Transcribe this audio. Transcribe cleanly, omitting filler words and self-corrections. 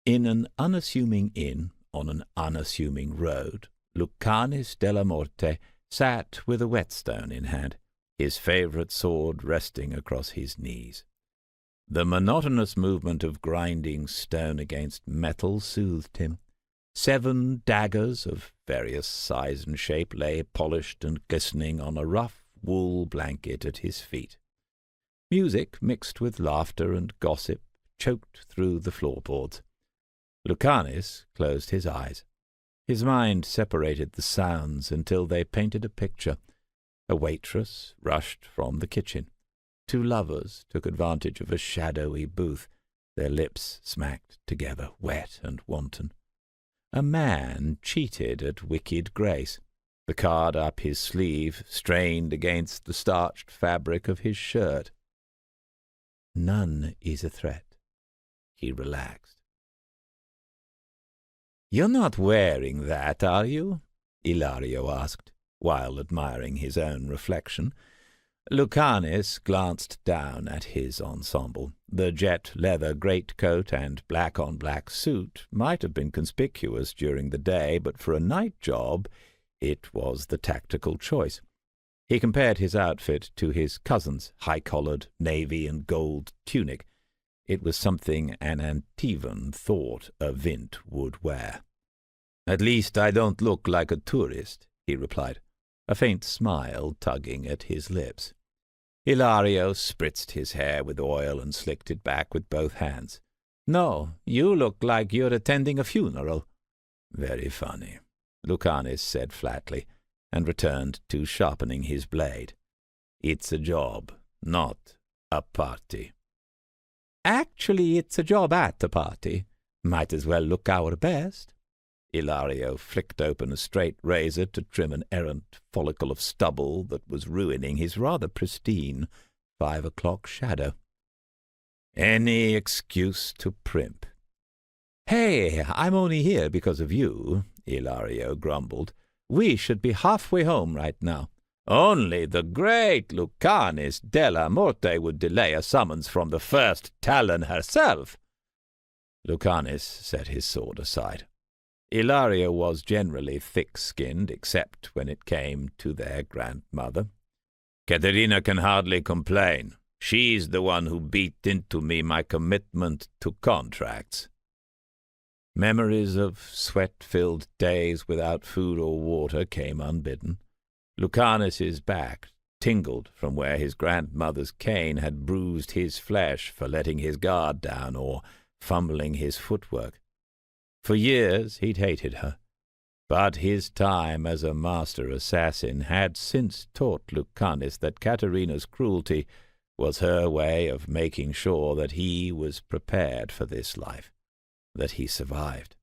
In an unassuming inn on an unassuming road, Lucanis della Morte sat with a whetstone in hand, his favourite sword resting across his knees. The monotonous movement of grinding stone against metal soothed him. 7 daggers of various size and shape lay polished and glistening on a rough wool blanket at his feet. Music, mixed with laughter and gossip, choked through the floorboards. Lucanis closed his eyes. His mind separated the sounds until they painted a picture. A waitress rushed from the kitchen. 2 lovers took advantage of a shadowy booth, their lips smacked together, wet and wanton. A man cheated at wicked grace. The card up his sleeve strained against the starched fabric of his shirt. None is a threat. He relaxed. "You're not wearing that, are you?" Ilario asked, while admiring his own reflection. Lucanis glanced down at his ensemble. The jet-leather greatcoat and black-on-black suit might have been conspicuous during the day, but for a night job it was the tactical choice. He compared his outfit to his cousin's high-collared navy and gold tunic. It was something an Antivan thought a Vint would wear. "At least I don't look like a tourist," he replied, a faint smile tugging at his lips. Ilario spritzed his hair with oil and slicked it back with both hands. "No, you look like you're attending a funeral." "Very funny," Lucanis said flatly, and returned to sharpening his blade. "It's a job, not a party." "Actually, it's a job at a party. Might as well look our best." Ilario flicked open a straight razor to trim an errant follicle of stubble that was ruining his rather pristine 5 o'clock shadow. "Any excuse to primp." "Hey, I'm only here because of you," Ilario grumbled. "We should be halfway home right now." "Only the great Lucanis della Morte would delay a summons from the first Talon herself." Lucanis set his sword aside. Ilario was generally thick-skinned, except when it came to their grandmother. "Caterina can hardly complain. She's the one who beat into me my commitment to contracts." Memories of sweat-filled days without food or water came unbidden. Lucanis's back tingled from where his grandmother's cane had bruised his flesh for letting his guard down or fumbling his footwork. For years he'd hated her, but his time as a master assassin had since taught Lucanis that Caterina's cruelty was her way of making sure that he was prepared for this life, that he survived.